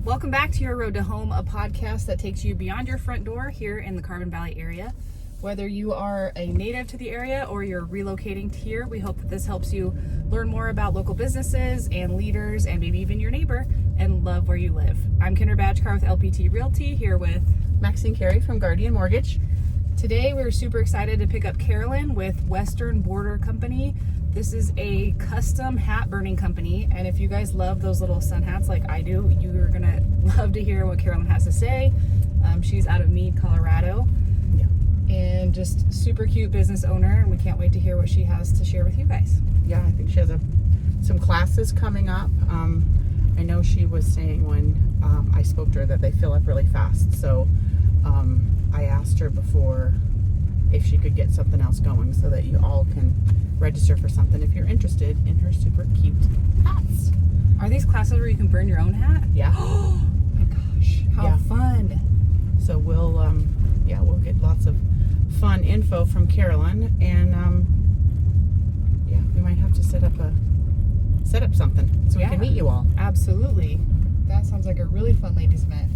Welcome back to Your Road to Home, a podcast that takes you beyond your front door here in the Carbon Valley area. Whether you are a native to the area or you're relocating here, we hope that this helps you learn more about local businesses and leaders and maybe even your neighbor and love where you live. I'm Kendra Badgcar with LPT Realty, here with Maxine Carey from Guardian Mortgage. Today we're super excited to pick up Carolyn with Western Border Company. This is a custom hat burning company, and if you guys love those little sun hats like I do, you're gonna love to hear what Carolyn has to say. She's out of Mead, Colorado, and just super cute business owner, and we can't wait to hear what she has to share with you guys. Yeah, I think she has some classes coming up. I know she was saying when I spoke to her that they fill up really fast, so I asked her before if she could get something else going so that you all can register for something if you're interested in her super cute hats. Are these classes where you can burn your own hat? Yeah. Oh my gosh, how fun. So we'll get lots of fun info from Carolyn, and we might have to set up something so we can meet you all. Absolutely. That sounds like a really fun ladies' event.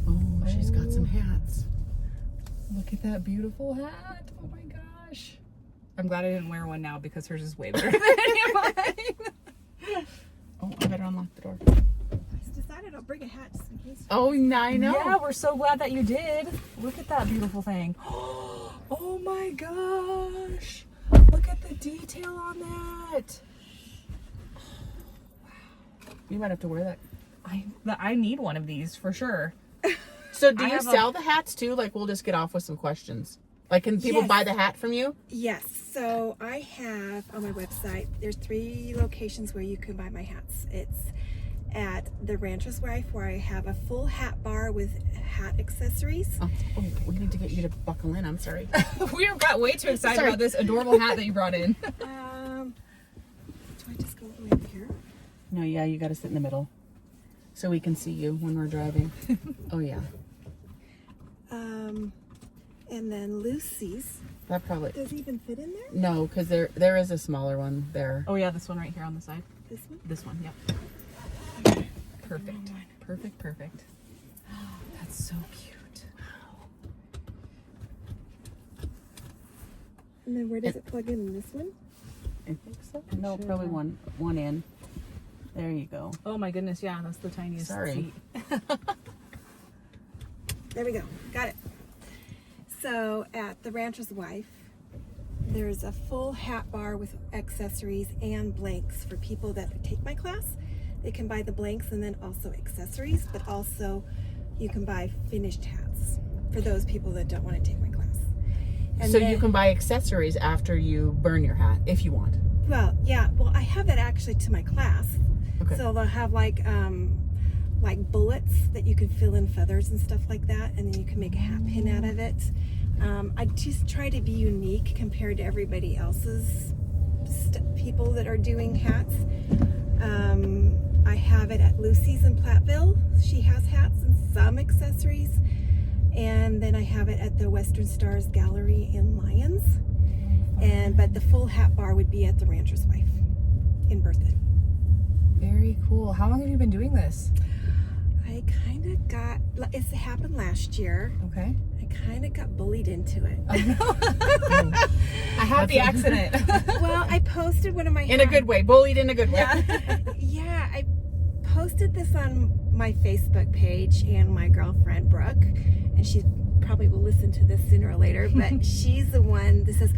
Oh, she's got some hats. Look at that beautiful hat. Oh my gosh. I'm glad I didn't wear one now because hers is way better than any of mine. Oh, I better unlock the door. I decided I'll bring a hat just in case. Oh, I know. Yeah, we're so glad that you did. Look at that beautiful thing. Oh my gosh. Look at the detail on that. You might have to wear that. I need one of these for sure. So do you sell the hats too? Like, we'll just get off with some questions. Like, can people buy the hat from you? Yes. So I have on my website, there's 3 locations where you can buy my hats. It's at the Rancher's Wife, where I have a full hat bar with hat accessories. Oh, we need to get you to buckle in. I'm sorry. We got way too excited about this adorable hat that you brought in. Do I just go all the way over here? No, yeah, you got to sit in the middle so we can see you when we're driving. Oh, yeah. And then Lucy's. That probably... Does it even fit in there? No, because there is a smaller one there. Oh yeah, this one right here on the side. This one? This one, yep. Perfect. Perfect. Oh, that's so cute. And then where does it plug in this one? I think so. No, probably one in. There you go. Oh my goodness, yeah, that's the tiniest Sorry. seat. There we go. Got it. So at the Rancher's Wife, there's a full hat bar with accessories and blanks for people that take my class. They can buy the blanks and then also accessories, but also you can buy finished hats for those people that don't want to take my class. And so then, you can buy accessories after you burn your hat if you want. Well, yeah. Well, I have that actually to my class. Okay. So they'll have like bullets that you can fill in feathers and stuff like that, and then you can make a hat pin out of it. I just try to be unique compared to everybody else's people that are doing hats. I have it at Lucy's in Platteville. She has hats and some accessories. And then I have it at the Western Stars Gallery in Lyons. But the full hat bar would be at the Rancher's Wife in Berthoud. Very cool. How long have you been doing this? I kind of it happened last year. Okay. I kind of got bullied into it. A happy accident. Well, I posted one of my In a good way. Bullied in a good way. Yeah, I posted this on my Facebook page, and my girlfriend Brooke, and she probably will listen to this sooner or later, but she's the one that says,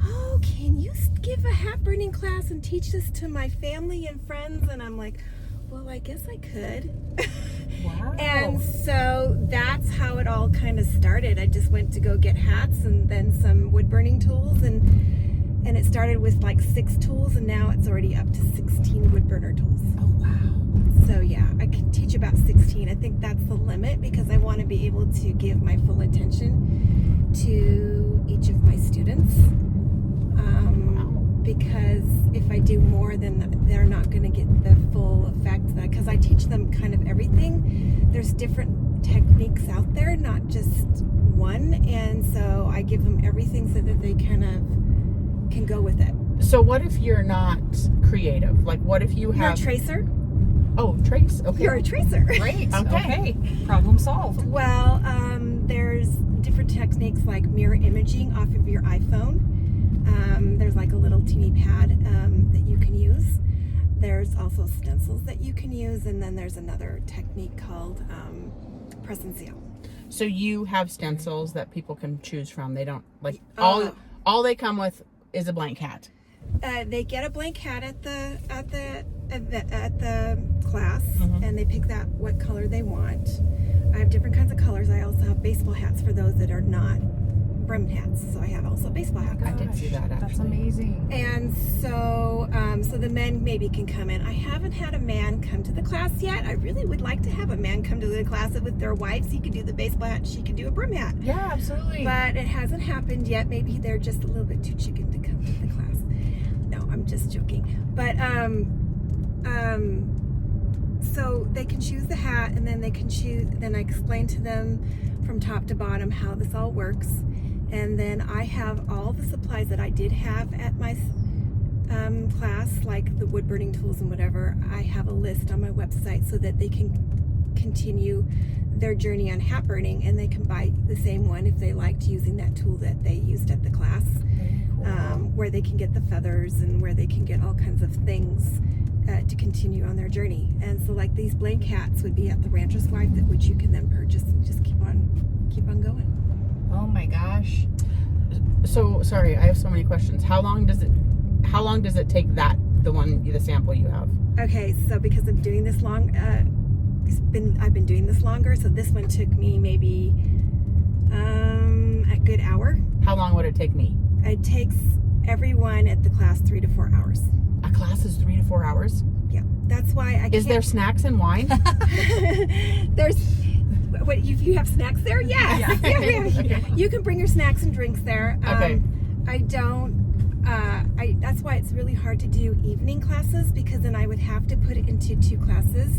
"Oh, can you give a hat burning class and teach this to my family and friends?" And I'm like, well, I guess I could. Wow. And so that's how it all kind of started. I just went to go get hats and then some wood burning tools, and it started with like 6 tools, and now it's already up to 16 wood burner tools. Oh wow. So yeah, I can teach about 16. I think that's the limit because I want to be able to give my full attention to each of my students. Because if I do more, then they're not going to get the full effect of that. Because I teach them kind of everything. There's different techniques out there, not just one. And so I give them everything so that they kind of can go with it. So what if you're not creative? Like, what if you have... You're a tracer? Oh, trace. Okay. You're a tracer. Great. Okay. Okay. Problem solved. Well, there's different techniques like mirror imaging off of your iPhone. There's like a little teeny pad that you can use. There's also stencils that you can use, and then there's another technique called press and seal. So you have stencils that people can choose from. They don't like Oh. all they come with is a blank hat. They get a blank hat at the class, and they pick that what color they want. I have different kinds of colors. I also have baseball hats for those that are not brimmed hats. So I have also baseball hats. I did see that, That's actually. amazing. And so, so the men maybe can come in. I haven't had a man come to the class yet. I really would like to have a man come to the class with their wives. He could do the baseball hat, she could do a brim hat. Yeah, absolutely. But it hasn't happened yet. Maybe they're just a little bit too chicken to come to the class. No, I'm just joking. But so they can choose the hat, and then they can choose. Then I explain to them from top to bottom how this all works, and then I have all the supplies that I did have at my class, like the wood burning tools and whatever. I have a list on my website so that they can continue their journey on hat burning, and they can buy the same one if they liked using that tool that they used at the class. Where they can get the feathers and where they can get all kinds of things to continue on their journey. And so like these blank hats would be at the Rancher's Wife, that which you can then purchase and just keep on going. Oh my gosh. So sorry, I have so many questions. How long does it take the sample you have? Okay, so because I'm doing this long, I've been doing this longer, so this one took me maybe a good hour. How long would it take me? It takes everyone at the class 3 to 4 hours. A class is 3 to 4 hours. Yeah, that's why I Is can't. there snacks and wine? There's what if you have snacks there? Yes. Yeah. You can bring your snacks and drinks there. Okay. I don't. That's why it's really hard to do evening classes, because then I would have to put it into 2 classes,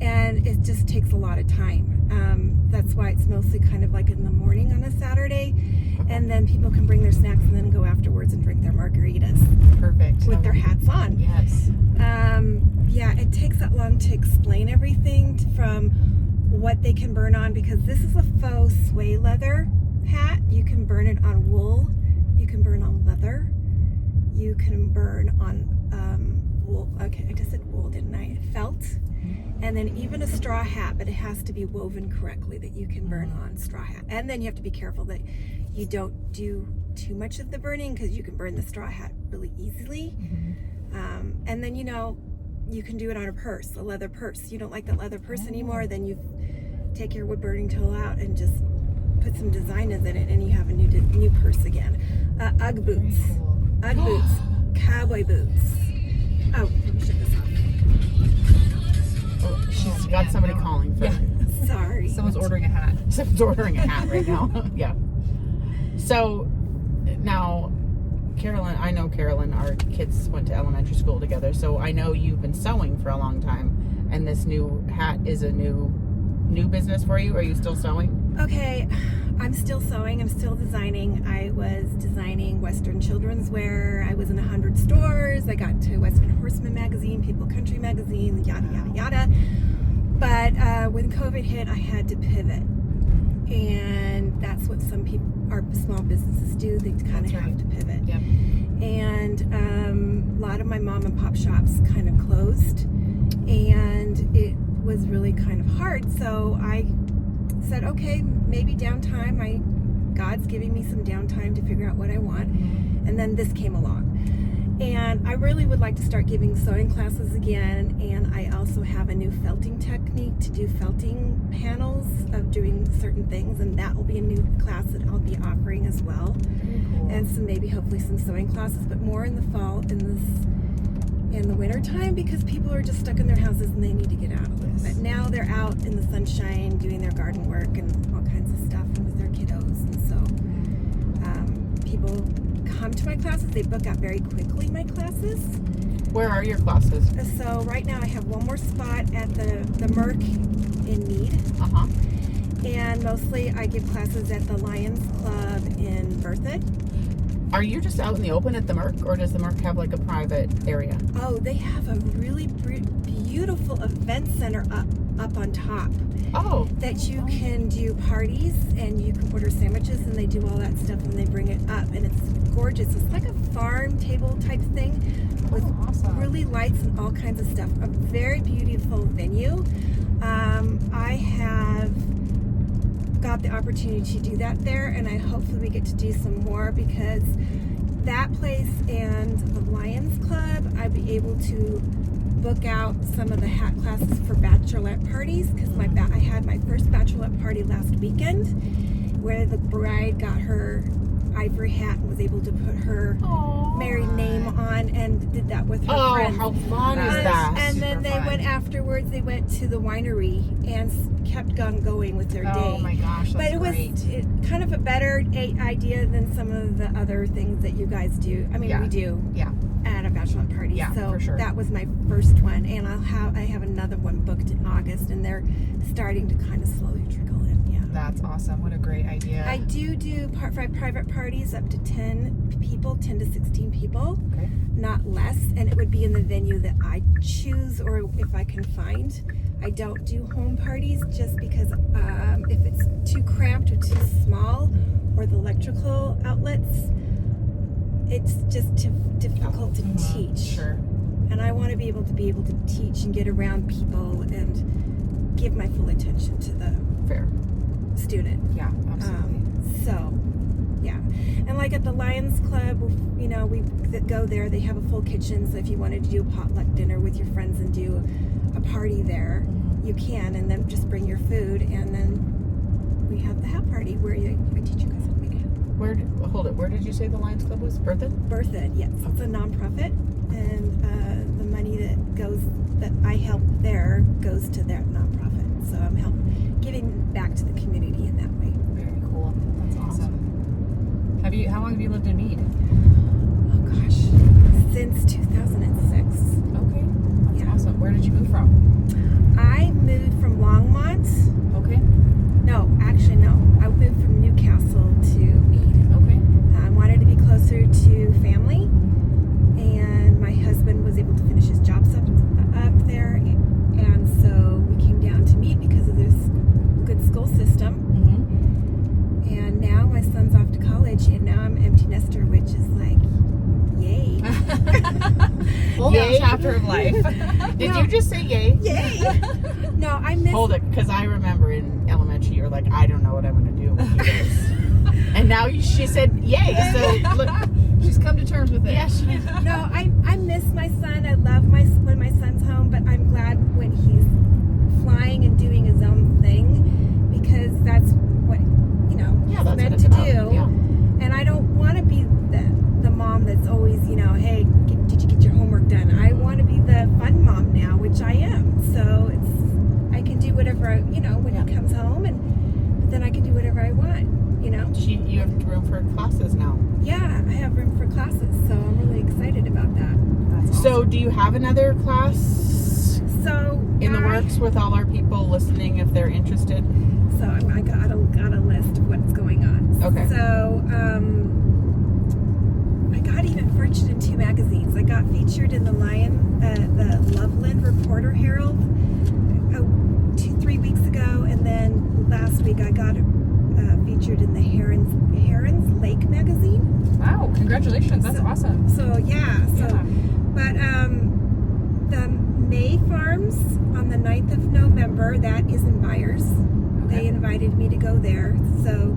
and it just takes a lot of time. That's why it's mostly kind of like in the morning on a Saturday, and then people can bring their snacks and then go afterwards and drink their margaritas Perfect. with their hats on. Yes. Yeah, it takes that long to explain everything from what they can burn on, because this is a faux sway leather hat. You can burn it on wool, you can burn on leather, you can burn on wool. Okay, I just said wool, didn't I? Felt. And then even a straw hat, but it has to be woven correctly, that you can burn on straw hat. And then you have to be careful that you don't do too much of the burning, because you can burn the straw hat really easily. And then, you can do it on a purse, a leather purse. You don't like that leather purse anymore, then you take your wood burning tool out and just put some designs in it, and you have a new purse again. Ugg boots. Cool. Ugg boots. Cowboy boots. Oh, let me shut this off. Oh, she's got somebody calling for Yeah. Sorry. Someone's ordering a hat. Someone's ordering a hat right now. Yeah. So now, Carolyn, I know Carolyn, our kids went to elementary school together, so I know you've been sewing for a long time, and this new hat is a new business for you. Are you still sewing? Okay, I'm still sewing, I'm still designing. I was designing Western children's wear. I was in 100 stores. I got to Western Horseman magazine, People Country magazine, yada, yada, yada. But when COVID hit, I had to pivot. And that's what some people, our small businesses do. They kind of have to pivot. Yep. And a lot of my mom and pop shops kind of closed. And it was really kind of hard. So I said, okay, maybe downtime. God's giving me some downtime to figure out what I want. And then this came along. And I really would like to start giving sewing classes again. And I also have a new felting technique to do felting panels of doing certain things. And that will be a new class that I'll be offering as well. Very cool. And some maybe hopefully some sewing classes, but more in the fall, in the winter time, because people are just stuck in their houses and they need to get out a little bit. Now they're out in the sunshine doing their garden work and all kinds of stuff and with their kiddos. And so people come to my classes. They book out very quickly my classes. Where are your classes? So right now I have one more spot at the Merc in Mead. Uh-huh. And mostly I give classes at the Lions Club in Berthoud. Are you just out in the open at the Merc, or does the Merc have like a private area? Oh, they have a really beautiful event center up on top. Oh. That you can do parties and you can order sandwiches and they do all that stuff and they bring it up and it's gorgeous. It's like a farm table type thing with awesome. really lights and all kinds of stuff. A very beautiful venue. I have got the opportunity to do that there, and I hopefully we get to do some more because that place and the Lions Club, I'd be able to book out some of the hat classes for bachelorette parties because I had my first bachelorette party last weekend where the bride got her ivory hat and was able to put her married name on and did that with her friends. How fun is that? And then they went afterwards, they went to the winery and kept on going with their day. Oh my gosh, that's but it great. was kind of a better idea than some of the other things that you guys do. I mean, we do at a bachelorette party. Yeah, so for sure. that was my first one, and I have another one booked in August, and they're starting to kind of slowly trickle in. Yeah. That's awesome. What a great idea. I do private parties up to 10 people, 10 to 16 people, Okay. not less, and it would be in the venue that I choose or if I can find. I don't do home parties just because if it's too cramped or too small or the electrical outlets, it's just too difficult to teach. Sure. And I want to be able to teach and get around people and give my full attention to the Fair. student. Yeah, absolutely. So, yeah. And like at the Lions Club, you know, we go there. They have a full kitchen. So if you wanted to do a potluck dinner with your friends and do a party there, you can. And then just bring your food. And then we have the hat party where I teach you guys how to make a hat. Where did you say the Lions Club was? Bertha? Bertha, yes. It's a nonprofit. And the money that I help there goes to their nonprofit. So I'm giving back to the community in that way. Very cool. That's awesome. How long have you lived in Mead? Oh gosh, since 2006. Okay. That's Yeah. awesome. Where did you move from? I moved from Longmont. Okay. No, actually no. I moved from Newcastle to Mead. Okay. I wanted to be closer to family, and my husband was able to finish his jobs up there, and so we came down to Mead because of this good school system. And now my son's off to college, and now I'm an empty nester, which is like, yay. Whole Yay. chapter of life. Did you just say yay? Yay. No, I miss. Hold it, because I remember in elementary you were like, I don't know what I'm going to do with you guys. And now she said yay. So look, She's come to terms with it. yeah, she did. No, I miss my son. I love when my son's home, but I'm glad when he's flying and doing his own thing because that's what he's that's meant what it's to about. do. Yeah. And I don't want to be the mom that's always hey, did you get your homework done? I want to be the fun mom now, which I am. So I can do whatever when he comes home, but then I can do whatever I want. You have room for classes now. Yeah, I have room for classes, so I'm really excited about that. That's awesome. So do you have another class So in the works with all our people listening if they're interested? So I got a list of what's going on. Okay. So I got even featured in 2 magazines. I got featured in the Loveland Reporter Herald 2-3 weeks ago, and then last week I got featured in the Herons Lake magazine. Wow, congratulations. That's awesome. So but the May Farms on the 9th of November, that is in Byers. Okay. They invited me to go there. So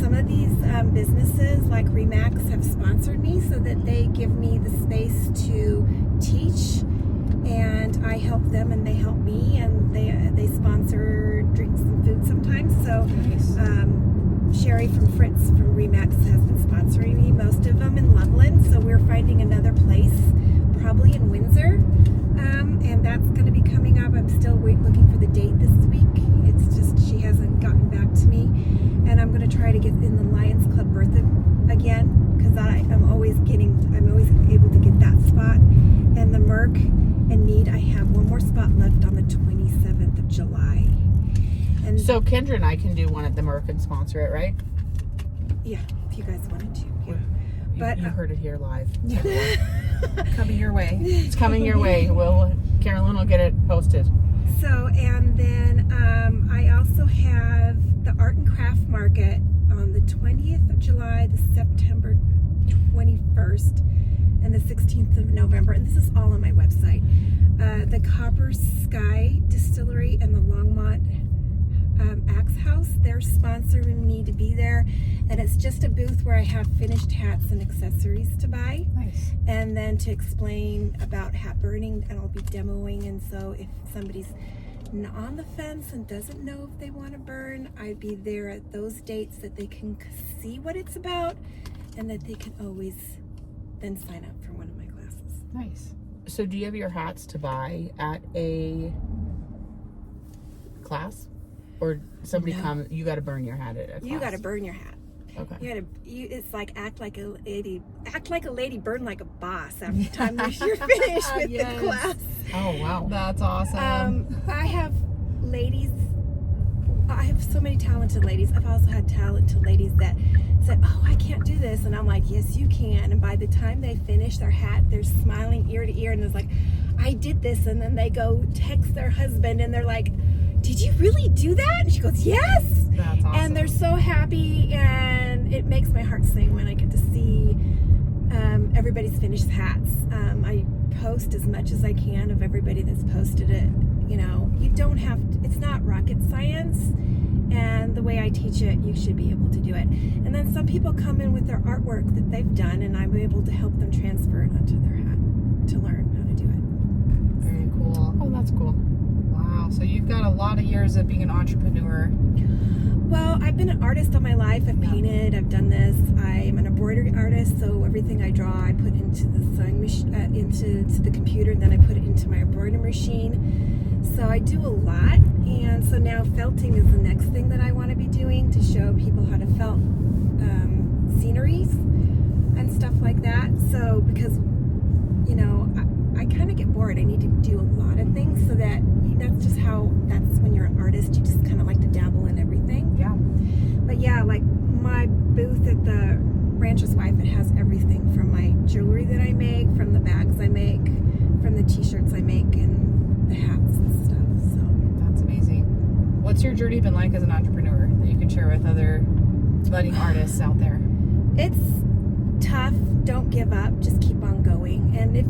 some of these businesses like Remax have sponsored me so that they give me the space to teach, and I help them and they help me, and they sponsor drinks and food sometimes. So Sherry from Fritz from Remax has been sponsoring me, most of them in Loveland. So we're finding another place, probably in Windsor, and that's going to be coming up. I'm still looking for the date this week. It's just she hasn't gotten back to me, and I'm going to try to get in the Lions Club Bertha again because I'm always able to get that spot. And the Merc and Mead, I have one more spot left on the 27th of July. And So Kendra and I can do one at the Merc and sponsor it, right? yeah, if you guys wanted to. Yeah. But you heard it here live. Coming your way. It's coming your way. Carolyn will get it posted. So, and then I also have the Art and Craft Market on the 20th of July, the September 21st, and the 16th of November. And this is all on my website. The Copper Sky Distillery and the Longmont Axe House, they're sponsoring me to be there. And it's just a booth where I have finished hats and accessories to buy. Nice. And then to explain about hat burning, and I'll be demoing. And so if somebody's on the fence and doesn't know if they want to burn, I'd be there at those dates that they can see what it's about, and that they can always then sign up for one of my classes. Nice. So do you have your hats to buy at a class? Or somebody No. come, you got to burn your hat at a class? You got to burn your hat. Okay. It's like act like a lady, burn like a boss after the time you're finished with Yes. the class. Oh, wow. That's awesome. I have so many talented ladies. I've also had talented ladies that said, oh, I can't do this. And I'm like, yes, you can. And by the time they finish their hat, they're smiling ear to ear. And it's like, I did this. And then they go text their husband and they're like, did you really do that? And she goes, yes. That's awesome. And they're so happy. And it makes my heart sing when I get to see everybody's finished hats. I post as much as I can of everybody that's posted it. You know, you don't have to, it's not rocket science, and the way I teach it, you should be able to do it. And then some people come in with their artwork that they've done, and I'm able to help them transfer it onto their hat to learn how to do it. Very cool. Oh, that's cool. Wow. So you've got a lot of years of being an entrepreneur. Well, I've been an artist all my life. I've Yeah. painted, I've done this. I'm an embroidery artist, so everything I draw, I put into the sewing machine, into the computer, and then I put it into my embroidery machine. So I do a lot, and so now felting is the next thing that I want to be doing to show people how to felt sceneries and stuff like that. So because, you know, I kind of get bored. I need to do a lot of things, so that's when you're an artist, you just kind of like to dabble in everything. Yeah. But yeah, like my booth at the Rancher's Wife, it has everything from my jewelry that I make, from the bags I make, from the t-shirts I make, and the hats and stuff. So That's amazing. What's your journey been like as an entrepreneur that you can share with other budding artists out there? it's tough. Don't give up. Just keep on going. And if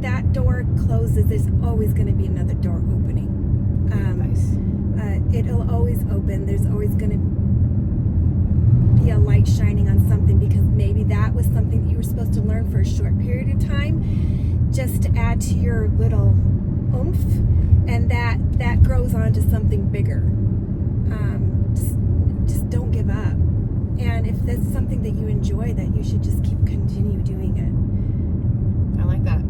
that door closes, there's always going to be another door opening. Nice. It'll always open. There's always going to be a light shining on something, because maybe that was something that you were supposed to learn for a short period of time, just to add to your little oomph, and that grows on to something bigger. Just don't give up. And if that's something that you enjoy, that you should just continue doing it. I like that.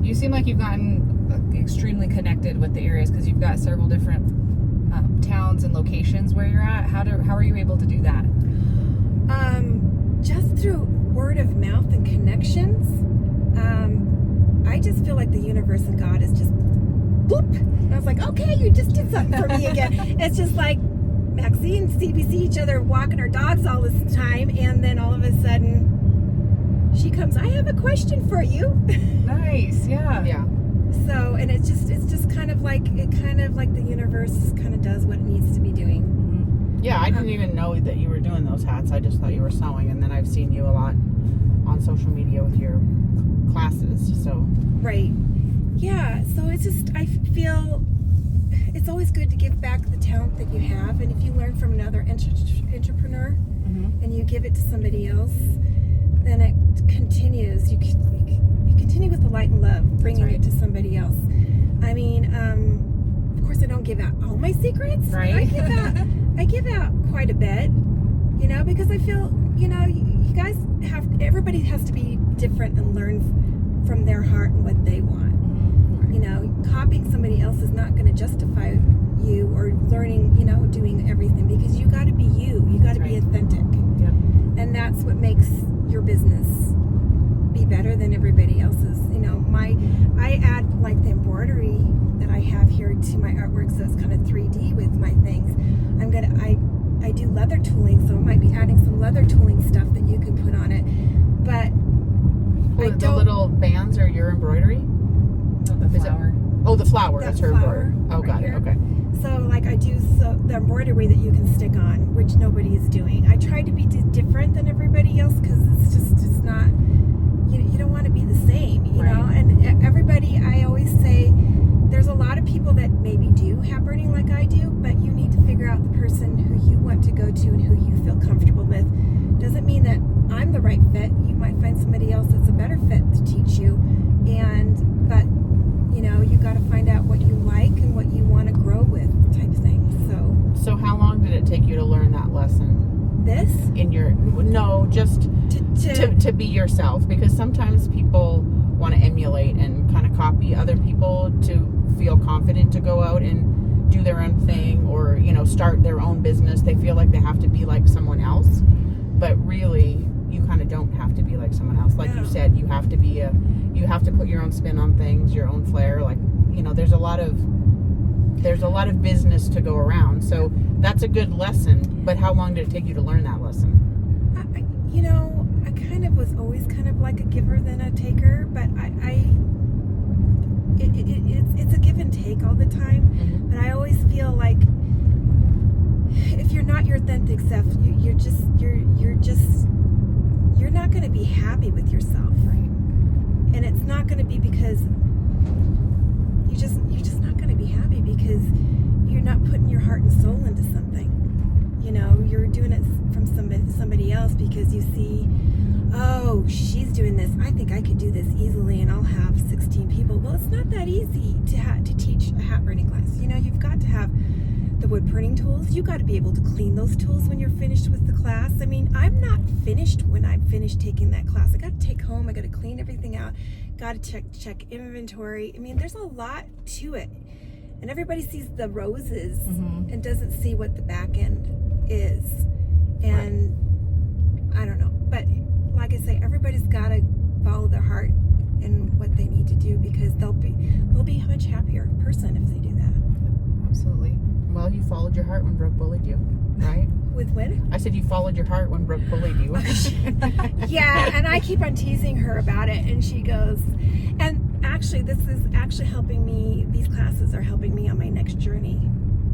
You seem like you've gotten extremely connected with the areas, because you've got several different towns and locations where you're at. How are you able to do that? Just through word of mouth and connections. I just feel like the universe and God is just boop. And I was like, okay, you just did something for me again. It's just like Maxine and Stevie see each other walking our dogs all this time, and then all of a sudden she comes, I have a question for you. Nice. Yeah. Yeah. So, and it's just kind of like the universe kind of does what it needs to be doing. Yeah, I didn't even know that you were doing those hats. I just thought you were sewing, and then I've seen you a lot on social media with your classes. So Right. Yeah. So it's just, I feel it's always good to give back the talent that you have, and if you learn from another entrepreneur and you give it to somebody else, then it continues. You continue with the light and love, bringing it to somebody else. I mean, of course, I don't give out all my secrets. Right. I give out quite a bit, you know, because I feel, you know, you guys everybody has to be different and learn from their heart and what they want. You know, copying somebody else is not going to justify you, or learning, you know, doing everything, because you got to be you. You got to be authentic. Yep. And that's what makes your business be better than everybody else's. You know, I add like the embroidery that I have here to my artwork, so it's kind of 3D with my things. I do leather tooling, so I might be adding some leather tooling stuff that you can put on it. but I The don't. little bands are your embroidery? Oh, the Is it- flower. Oh, the flower. That That's her flower embroidery. Oh, right got here. it. Okay. So like I do the embroidery that you can stick on, which nobody is doing. I try to be different than everybody else because it's not. You don't want to be the same, you know. Right. And everybody, I always say, there's a lot of people that maybe do hat burning like I do, but you need to figure out the person who you want to go to and who you feel comfortable with. Doesn't mean that I'm the right fit. You might find somebody else that's a better fit to teach you, but you know, you got to find out what you like and what you want to grow with, type thing. So how long did it take you to learn that lesson? This Just to to be yourself, because sometimes people want to emulate and kind of copy other people to feel confident to go out and do their own thing, or start their own business. They feel like they have to be like someone else, but really you kind of don't have to be like someone else. Like you said, you have to put your own spin on things, your own flair. Like there's a lot of business to go around, so that's a good lesson. But how long did it take you to learn that lesson? I kind of was always kind of like a giver than a taker, but it's a give and take all the time. Mm-hmm. But I always feel like if you're not your authentic self, you're not going to be happy with yourself, Right. and it's not going to be because you're just not going to be happy because you're not putting your heart and soul into something. You're doing it from somebody else because you see, oh, she's doing this. I think I could do this easily, and I'll have 16 people. Well, it's not that easy to teach a hat burning class. You've got to have the wood burning tools. You got to be able to clean those tools when you're finished with the class. I mean, I'm not finished when I'm finished taking that class. I got to take home. I got to clean everything out. Got to check inventory. I mean, there's a lot to it, and everybody sees the roses and doesn't see what the back end is. And I don't know, but like I say, everybody's got to follow their heart and what they need to do, because they'll be a much happier person if they do that. Absolutely. Well, you followed your heart when Brooke bullied you, right? With what? I said you followed your heart when Brooke bullied you. Yeah, and I keep on teasing her about it, and she goes, and actually this is actually helping me, these classes are helping me on my next journey.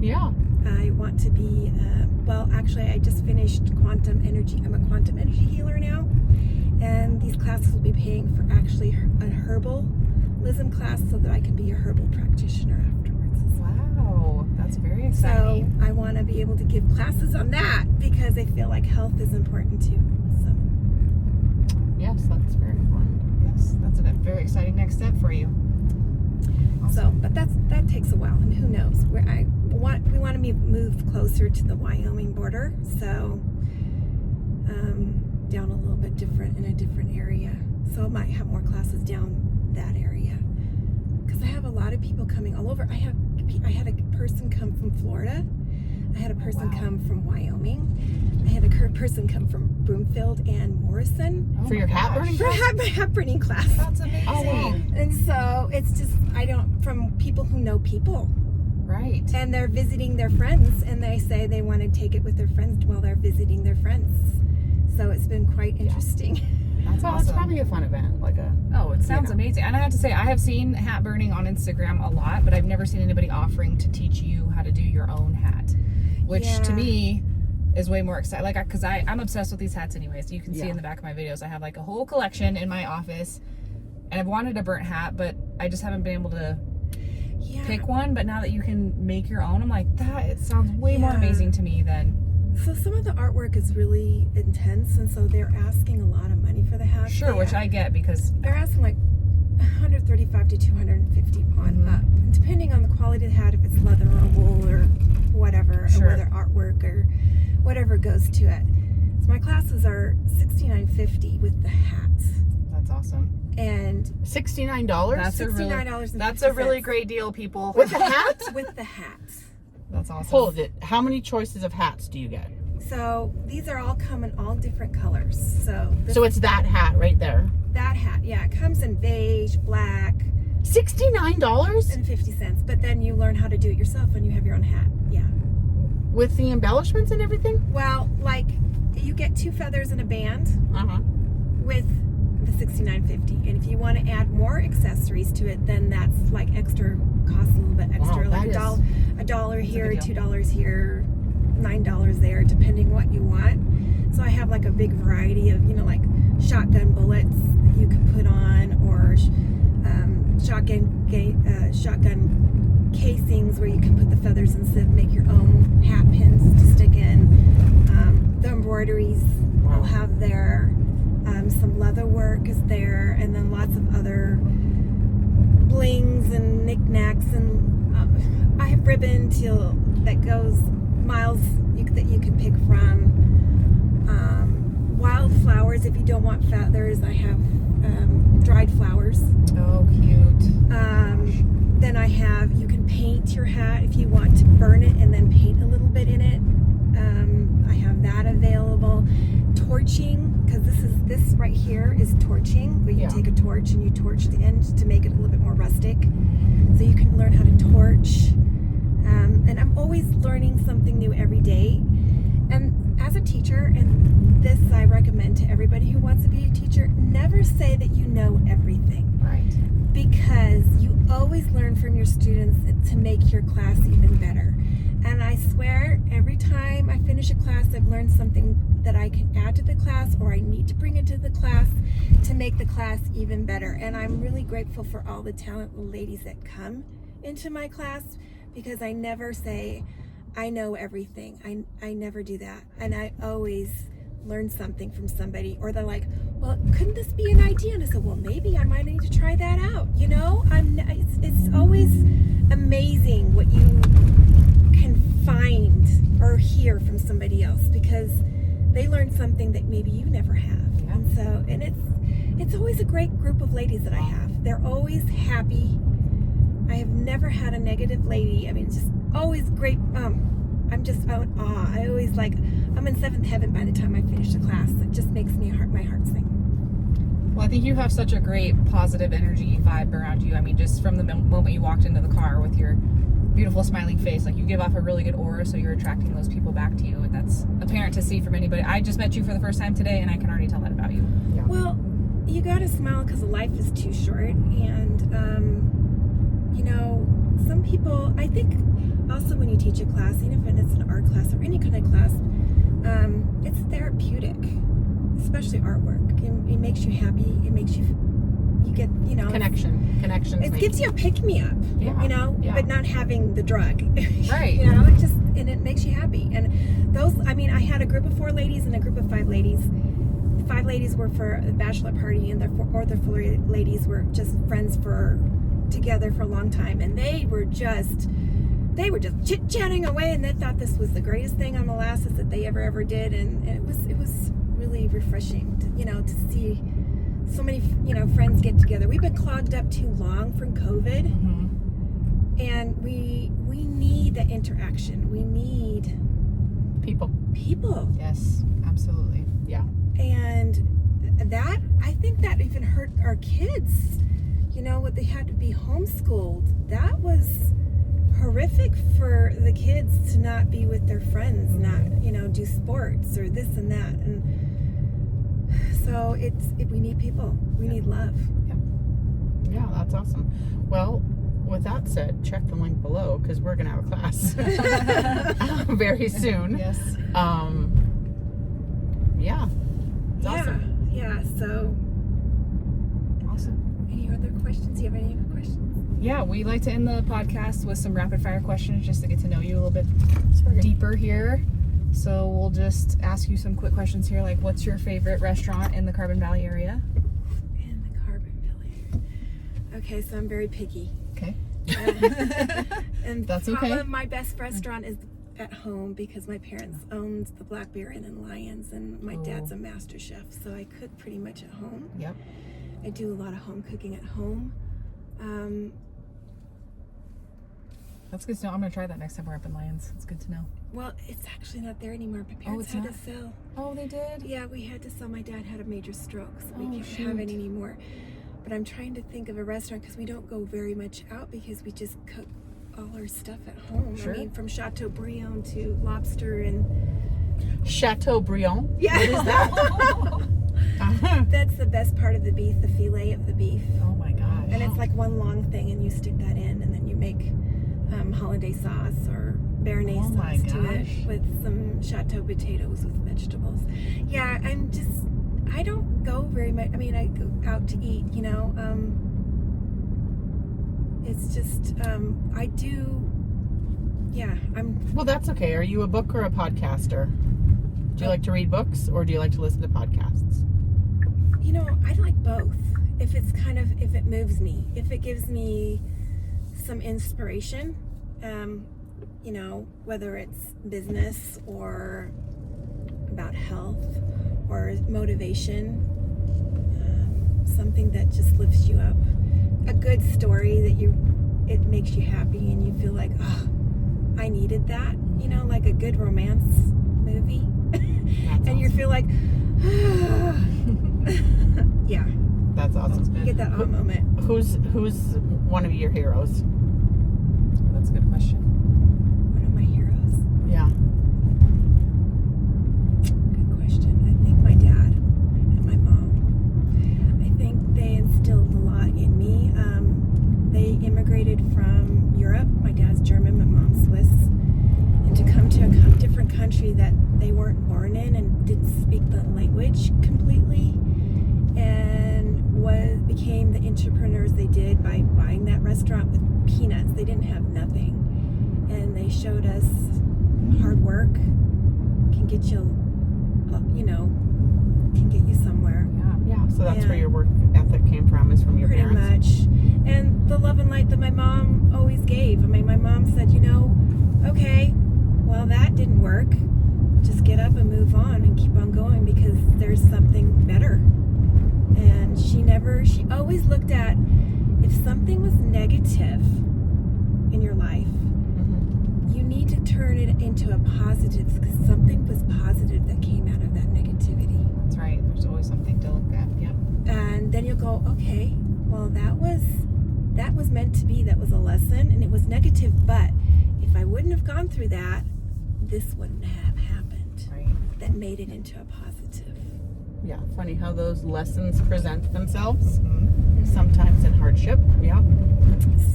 Yeah. I want to be, actually I just finished quantum energy. I'm a quantum energy healer now, and these classes will be paying for actually a herbalism class so that I can be a herbal practitioner afterwards. Wow, that's very So exciting. I want to be able to give classes on that because I feel like health is important too. So. Yes, that's very important. Yes, that's a very exciting next step for you. So, but that takes a while, and who knows? We want to move closer to the Wyoming border, so down a little bit different in a different area. So I might have more classes down that area because I have a lot of people coming all over. I had a person come from Florida. I had a person come from Wyoming. I had a person come from Broomfield and Morrison. For your hat burning For my hat burning class. That's amazing. Oh, wow. And so it's just, from people who know people. Right. And they're visiting their friends, and they say they want to take it with their friends while they're visiting their friends. So it's been quite interesting. That's Well, awesome. it's probably a fun event, like a. Oh, it sounds amazing. And I have to say, I have seen hat burning on Instagram a lot, but I've never seen anybody offering to teach you how to do your own hat, which to Yeah. me is way more exciting. Like, because I'm obsessed with these hats anyways. You can see in the back of my videos, I have like a whole collection in my office, and I've wanted a burnt hat, but I just haven't been able to pick one. But now that you can make your own, I'm like, it sounds way more amazing to me than. So some of the artwork is really intense, and so they're asking a lot of money for the hat. Sure, which I get because they're asking like 135 to 250 on up, depending on the quality of the hat, if it's leather or wool or whatever, or whether artwork or whatever goes to it. So my classes are $69.50 with the hats. that's awesome. And $69? That's $69.50. That's a really great deal, people. With the hat? with the hats. That's awesome. Hold it. How many choices of hats do you get? So these are all come in all different colors. So So it's that hat right there. that hat, it comes in beige, black, $69? and 50 cents. But then you learn how to do it yourself when you have your own hat. Yeah. With the embellishments and everything? Well, like you get 2 feathers in a band, with the $69.50, and if you want to add more accessories to it, then that's like extra, costs a little bit extra, Wow, like that a dollar here, good deal. $2 here, $9 there, depending what you want. So I have like a big variety of, like shotgun bullets that you can put on, or shotgun casings where you can put the feathers instead of make your own hat pins to stick in. The embroideries I'll have there. Some leather work is there, and then lots of other blings and knickknacks, and I have ribbon that goes miles that you can pick from. Wildflowers, if you don't want feathers, I have dried flowers. Oh, cute. Then I have, you can paint your hat if you want to burn it and then paint a little bit in it. I have that available. Torching, because this right here is torching, where you take a torch and you torch the end to make it a little bit more rustic. So you can learn how to torch. And I'm always learning something new every day. And as a teacher, and this I recommend to everybody who wants to be a teacher, never say that you know everything. Right. Because you always learn from your students to make your class even better. And I swear, every time I finish a class, I've learned something that I can add to the class, or I need to bring into the class to make the class even better. And I'm really grateful for all the talented ladies that come into my class, because I never say, I know everything. I never do that. And I always learn something from somebody, or they're like, well, couldn't this be an idea? And I said, well, maybe I might need to try that out. It's always amazing what you can find or hear from somebody else, because they learned something that maybe you never have. Yeah. And so, and it's always a great group of ladies that I have. They're always happy. I have never had a negative lady. I mean, it's just always great. I'm just out in awe. I always I'm in seventh heaven by the time I finish the class. It just makes my heart sing. Well, I think you have such a great positive energy vibe around you. I mean, just from the moment you walked into the car with your beautiful smiling face, you give off a really good aura, so you're attracting those people back to you, and that's apparent to see from anybody. I just met you for the first time today, and I can already tell that about you. Yeah. Well, you gotta smile because life is too short, and some people, I think also when you teach a class, even if it's an art class or any kind of class, it's therapeutic, especially artwork. It makes you happy. It makes you get, Connections. It gives you a pick-me-up, Yeah. but not having the drug. Right. It makes you happy. And those, I had a group of 4 ladies and a group of 5 ladies. 5 ladies were for a bachelor party, and the 4 ladies were just friends together for a long time, and they were just chit-chatting away, and they thought this was the greatest thing on molasses that they ever did, and it was really refreshing to see so many friends get together. We've been clogged up too long from COVID, and we need the interaction. We need People. Yes, absolutely. Yeah. And that, I think that even hurt our kids. What they had to be homeschooled. That was horrific for the kids to not be with their friends, not, do sports or this and that. And so we need people. We need love. Yeah, that's awesome. Well, with that said, check the link below, because we're going to have a class very soon. Yes. Yeah. It's awesome. Yeah, so Awesome. any other questions? Do you have any other questions? Yeah, we like to end the podcast with some rapid fire questions just to get to know you a little bit deeper here. So we'll just ask you some quick questions here, like what's your favorite restaurant in the Carbon Valley area? In the Carbon Valley. Okay, so I'm very picky. Okay. And That's okay. probably my best restaurant is at home, because my parents owned the Black Bear Inn and Lions, and my dad's a master chef, so I cook pretty much at home. Yep. I do a lot of home cooking at home. That's good to know. I'm going to try that next time we're up in Lions. It's good to know. Well, it's actually not there anymore. My parents it's had not? to sell. Oh, they did? Yeah, we had to sell. My dad had a major stroke, so we Oh, can't shoot. have it anymore. But I'm trying to think of a restaurant, because we don't go very much out, because we just cook all our stuff at home. Sure. I mean, from Chateaubriand to lobster and Chateaubriand. yeah. What is that? That's the best part of the beef, the fillet of the beef. Oh my gosh. And it's like one long thing, and you stick that in, and then you make holiday sauce or béarnaise Oh my sauce to it gosh. with some chateau potatoes with vegetables. Yeah, I don't go very much. I mean, I go out to eat, you know. It's just, I do, yeah, Well, that's okay. Are you a book or a podcaster? Do you like to read books or do you like to listen to podcasts? you know, I like both. If it moves me, if it gives me some inspiration, you know, whether it's business or about health or motivation, something that just lifts you up, a good story it makes you happy and you feel like, oh, I needed that, you know, like a good romance movie. And you feel like, yeah, That's awesome. you get that aha moment. Who's one of your heroes? That's a good question. One of my heroes. Yeah. Good question. I think my dad and my mom. I think they instilled a lot in me. They immigrated from Europe. My dad's German, my mom's Swiss. And to come to a different country that they weren't born in and didn't speak the language completely, and became the entrepreneurs they did by buying that restaurant with peanuts. They didn't have nothing. And they showed us hard work can get you, you know, can get you somewhere. Yeah. So that's Yeah. where your work ethic came from, is from your Pretty parents. much. And the love and light that my mom always gave. I mean, my mom said, you know, okay, well, that didn't work. Just get up and move on and keep on going because there's something better. And she always looked at if something was negative in your life, Mm-hmm. you need to turn it into a positive because something was positive that came out of that negativity. That's right. There's always something to look at. Yep. And then you'll go, okay, well, that was meant to be. That was a lesson, and it was negative. But if I wouldn't have gone through that, this wouldn't have happened. Right. That made it into a positive. Yeah. Funny how those lessons present themselves. Mm-hmm. Sometimes in hardship. Yeah.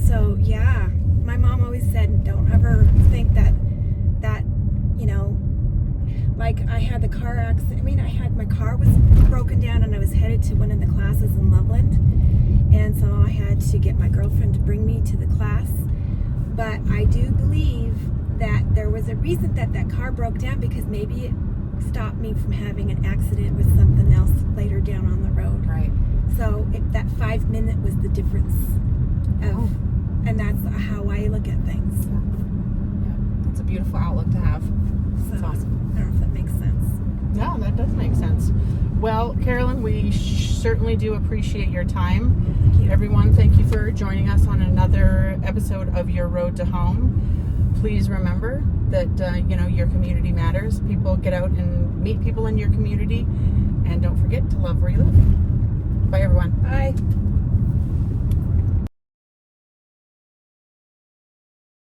So yeah, my mom always said, don't ever think that you know, like I had the car accident. I mean, my car was broken down and I was headed to one of the classes in Loveland, and so I had to get my girlfriend to bring me to the class. But I do believe that there was a reason that car broke down, because maybe it stopped me from having an accident with something else later down on the road. Right. So that 5 minute was the difference of, Oh. and that's how I look at things. Yeah. That's a beautiful outlook to have. So, That's awesome. I don't know if that makes sense. Yeah, that does make sense. Well, Carolyn, we certainly do appreciate your time. Thank you. Everyone, thank you for joining us on another episode of Your Road to Home. Please remember that, you know, your community matters. People, get out and meet people in your community. And don't forget to love where you live. Bye, everyone. Bye.